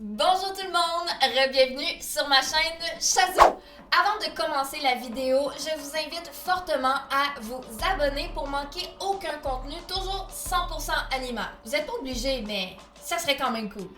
Bonjour tout le monde, bienvenue sur ma chaîne Chazou. Avant de commencer la vidéo, je vous invite fortement à vous abonner pour manquer aucun contenu, toujours 100% animal. Vous n'êtes pas obligés, mais ça serait quand même cool.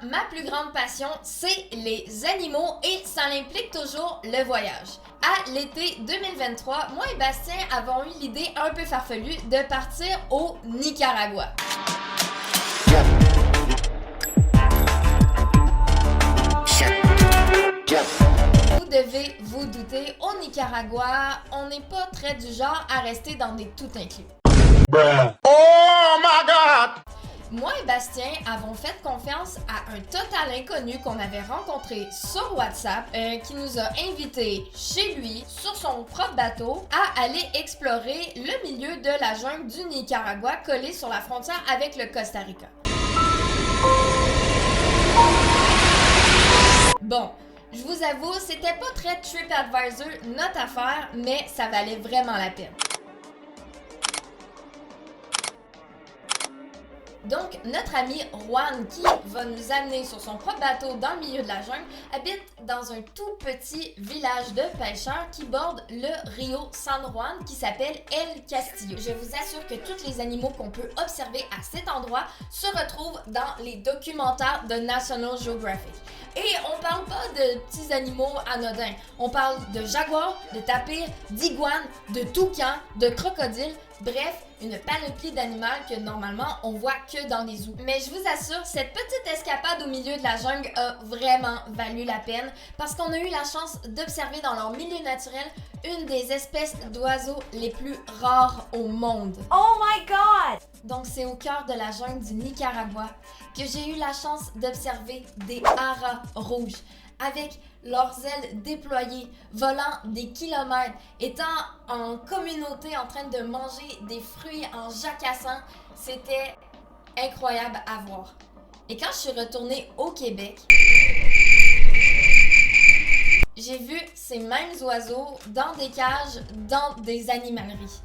Ma plus grande passion, c'est les animaux et ça implique toujours le voyage. À l'été 2023, moi et Bastien avons eu l'idée un peu farfelue de partir au Nicaragua. Vous devez vous douter, au Nicaragua, on n'est pas très du genre à rester dans des tout inclus. Oh my God! Moi et Bastien avons fait confiance à un total inconnu qu'on avait rencontré sur WhatsApp qui nous a invités chez lui, sur son propre bateau, à aller explorer le milieu de la jungle du Nicaragua collé sur la frontière avec le Costa Rica. Bon, je vous avoue, c'était pas très TripAdvisor notre affaire, mais ça valait vraiment la peine. Donc, notre ami Juan, qui va nous amener sur son propre bateau dans le milieu de la jungle, habite dans un tout petit village de pêcheurs qui borde le Rio San Juan qui s'appelle El Castillo. Je vous assure que tous les animaux qu'on peut observer à cet endroit se retrouvent dans les documentaires de National Geographic. Et on parle pas de petits animaux anodins. On parle de jaguars, de tapirs, d'iguanes, de toucans, de crocodiles. Bref, une panoplie d'animaux que normalement on voit que dans les zoos. Mais je vous assure, cette petite escapade au milieu de la jungle a vraiment valu la peine parce qu'on a eu la chance d'observer dans leur milieu naturel une des espèces d'oiseaux les plus rares au monde. Oh my God! Donc c'est au cœur de la jungle du Nicaragua que j'ai eu la chance d'observer des haras rouges avec leurs ailes déployées, volant des kilomètres, étant en communauté en train de manger des fruits en jacassant. C'était incroyable à voir. Et quand je suis retournée au Québec, j'ai vu ces mêmes oiseaux dans des cages, dans des animaleries.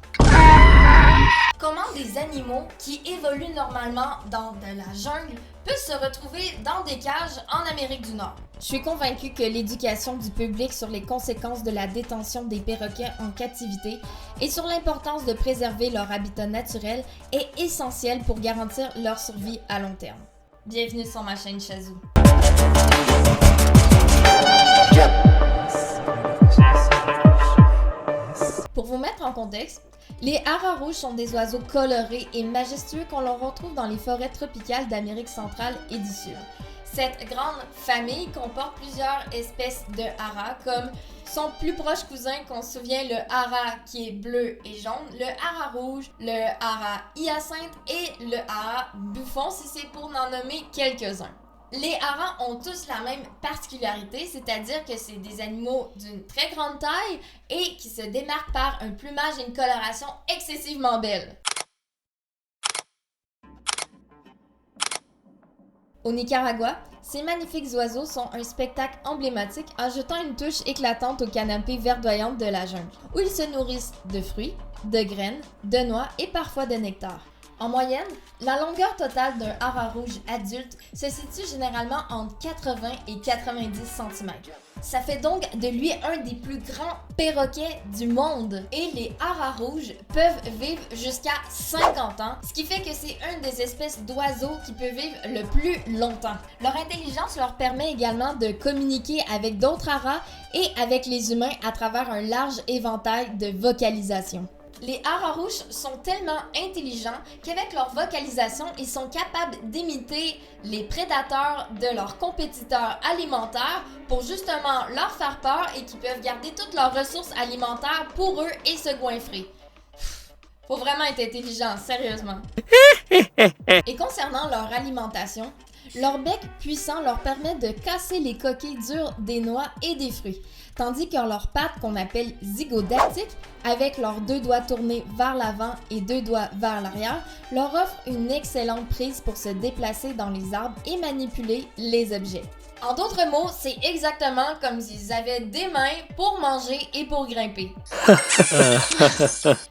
Comment des animaux qui évoluent normalement dans de la jungle peuvent se retrouver dans des cages en Amérique du Nord? Je suis convaincue que l'éducation du public sur les conséquences de la détention des perroquets en captivité et sur l'importance de préserver leur habitat naturel est essentielle pour garantir leur survie à long terme. Bienvenue sur ma chaîne Chazou. Pour vous mettre en contexte, les haras rouges sont des oiseaux colorés et majestueux qu'on retrouve dans les forêts tropicales d'Amérique centrale et du Sud. Cette grande famille comporte plusieurs espèces de haras, comme son plus proche cousin qu'on se souvient, le hara qui est bleu et jaune, le hara rouge, le hara hyacinthe et le hara bouffon, si c'est pour n'en nommer quelques-uns. Les haras ont tous la même particularité, c'est-à-dire que c'est des animaux d'une très grande taille et qui se démarquent par un plumage et une coloration excessivement belles. Au Nicaragua, ces magnifiques oiseaux sont un spectacle emblématique en jetant une touche éclatante au canapé verdoyante de la jungle, où ils se nourrissent de fruits, de graines, de noix et parfois de nectar. En moyenne, la longueur totale d'un hara rouge adulte se situe généralement entre 80 et 90 cm. Ça fait donc de lui un des plus grands perroquets du monde. Et les haras rouges peuvent vivre jusqu'à 50 ans, ce qui fait que c'est une des espèces d'oiseaux qui peut vivre le plus longtemps. Leur intelligence leur permet également de communiquer avec d'autres haras et avec les humains à travers un large éventail de vocalisation. Les haras rouges sont tellement intelligents qu'avec leur vocalisation, ils sont capables d'imiter les prédateurs de leurs compétiteurs alimentaires pour justement leur faire peur et qu'ils peuvent garder toutes leurs ressources alimentaires pour eux et se goinfrer. Faut vraiment être intelligent, sérieusement. Et concernant leur alimentation, Leur bec puissant leur permet de casser les coquilles dures des noix et des fruits, tandis que leurs pattes, qu'on appelle zygodactiques, avec leurs 2 doigts tournés vers l'avant et 2 doigts vers l'arrière, leur offrent une excellente prise pour se déplacer dans les arbres et manipuler les objets. En d'autres mots, c'est exactement comme s'ils avaient des mains pour manger et pour grimper.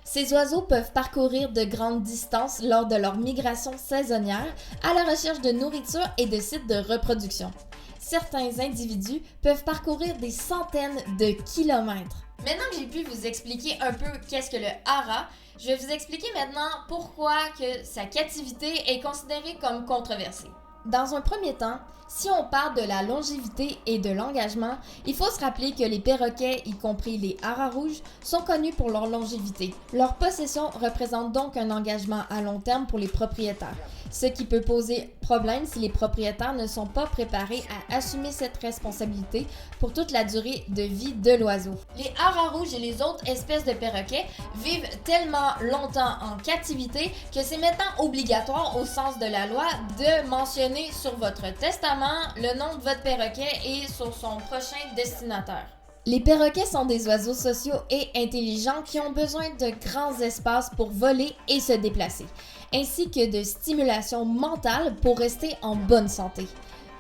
Ces oiseaux peuvent parcourir de grandes distances lors de leur migration saisonnière à la recherche de nourriture et de sites de reproduction. Certains individus peuvent parcourir des centaines de kilomètres. Maintenant que j'ai pu vous expliquer un peu qu'est-ce que le hara, je vais vous expliquer maintenant pourquoi que sa captivité est considérée comme controversée. Dans un premier temps, si on parle de la longévité et de l'engagement, il faut se rappeler que les perroquets, y compris les haras rouges, sont connus pour leur longévité. Leur possession représente donc un engagement à long terme pour les propriétaires, ce qui peut poser problème si les propriétaires ne sont pas préparés à assumer cette responsabilité pour toute la durée de vie de l'oiseau. Les haras rouges et les autres espèces de perroquets vivent tellement longtemps en captivité que c'est maintenant obligatoire au sens de la loi de mentionner sur votre testament le nom de votre perroquet et sur son prochain destinataire. Les perroquets sont des oiseaux sociaux et intelligents qui ont besoin de grands espaces pour voler et se déplacer, ainsi que de stimulation mentale pour rester en bonne santé.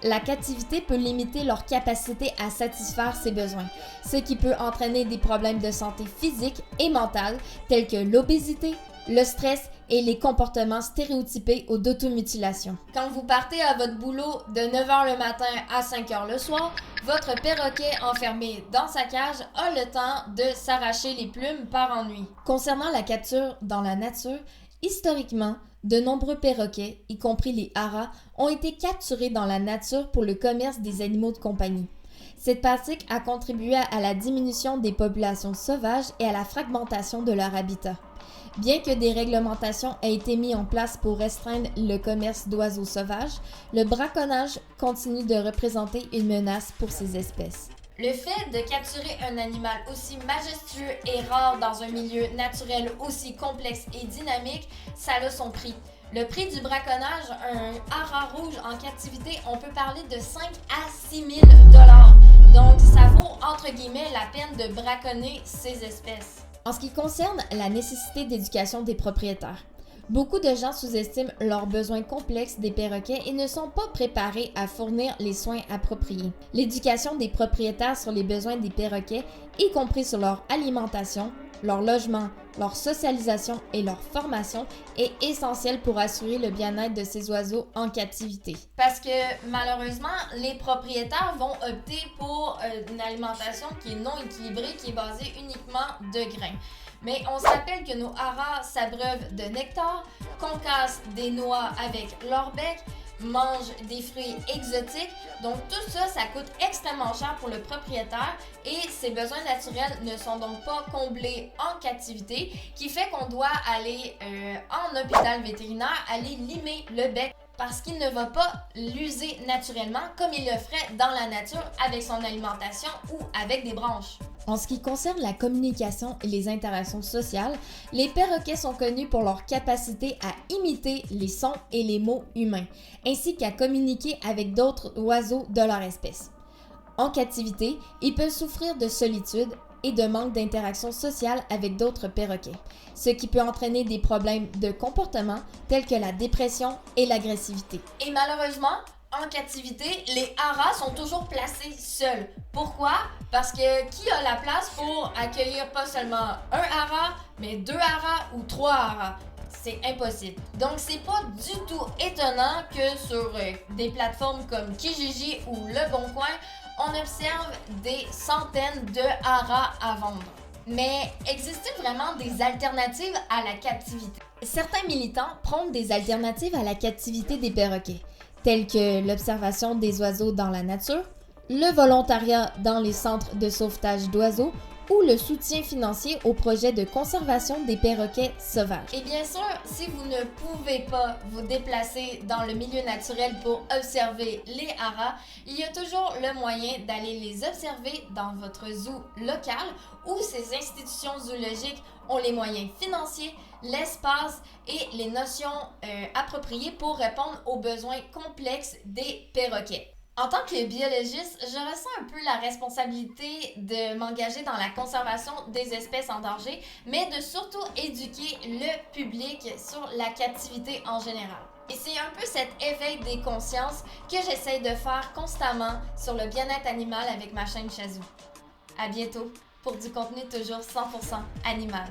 La captivité peut limiter leur capacité à satisfaire ces besoins, ce qui peut entraîner des problèmes de santé physique et mentale tels que l'obésité, le stress et les comportements stéréotypés ou d'automutilation. Quand vous partez à votre boulot de 9h le matin à 5h le soir, votre perroquet enfermé dans sa cage a le temps de s'arracher les plumes par ennui. Concernant la capture dans la nature, historiquement, de nombreux perroquets, y compris les haras, ont été capturés dans la nature pour le commerce des animaux de compagnie. Cette pratique a contribué à la diminution des populations sauvages et à la fragmentation de leur habitat. Bien que des réglementations aient été mises en place pour restreindre le commerce d'oiseaux sauvages, le braconnage continue de représenter une menace pour ces espèces. Le fait de capturer un animal aussi majestueux et rare dans un milieu naturel aussi complexe et dynamique, ça a son prix. Le prix du braconnage, un hara rouge en captivité, on peut parler de 5 à 6 000 $. Donc ça vaut entre guillemets la peine de braconner ces espèces. En ce qui concerne la nécessité d'éducation des propriétaires, beaucoup de gens sous-estiment leurs besoins complexes des perroquets et ne sont pas préparés à fournir les soins appropriés. L'éducation des propriétaires sur les besoins des perroquets, y compris sur leur alimentation, leur logement, leur socialisation et leur formation, est essentielle pour assurer le bien-être de ces oiseaux en captivité. Parce que malheureusement, les propriétaires vont opter pour une alimentation qui est non équilibrée, qui est basée uniquement de grains. Mais on se rappelle que nos haras s'abreuvent de nectar, concassent des noix avec leur bec, mangent des fruits exotiques. Donc tout ça, ça coûte extrêmement cher pour le propriétaire et ses besoins naturels ne sont donc pas comblés en captivité, qui fait qu'on doit aller en hôpital vétérinaire, aller limer le bec parce qu'il ne va pas l'user naturellement comme il le ferait dans la nature avec son alimentation ou avec des branches. En ce qui concerne la communication et les interactions sociales, les perroquets sont connus pour leur capacité à imiter les sons et les mots humains, ainsi qu'à communiquer avec d'autres oiseaux de leur espèce. En captivité, ils peuvent souffrir de solitude et de manque d'interaction sociale avec d'autres perroquets, ce qui peut entraîner des problèmes de comportement tels que la dépression et l'agressivité. Et malheureusement, en captivité, les haras sont toujours placés seuls. Pourquoi? Parce que qui a la place pour accueillir pas seulement un hara, mais 2 haras ou 3 haras? C'est impossible. Donc c'est pas du tout étonnant que sur des plateformes comme Kijiji ou Le Bon Coin, on observe des centaines de haras à vendre. Mais existe-t-il vraiment des alternatives à la captivité? Certains militants prônent des alternatives à la captivité des perroquets, telles que l'observation des oiseaux dans la nature, le volontariat dans les centres de sauvetage d'oiseaux ou le soutien financier aux projets de conservation des perroquets sauvages. Et bien sûr, si vous ne pouvez pas vous déplacer dans le milieu naturel pour observer les haras, il y a toujours le moyen d'aller les observer dans votre zoo local où ces institutions zoologiques ont les moyens financiers l'espace et les notions appropriées pour répondre aux besoins complexes des perroquets. En tant que biologiste, je ressens un peu la responsabilité de m'engager dans la conservation des espèces en danger, mais de surtout éduquer le public sur la captivité en général. Et c'est un peu cet éveil des consciences que j'essaie de faire constamment sur le bien-être animal avec ma chaîne Chazou. À bientôt pour du contenu toujours 100% animal.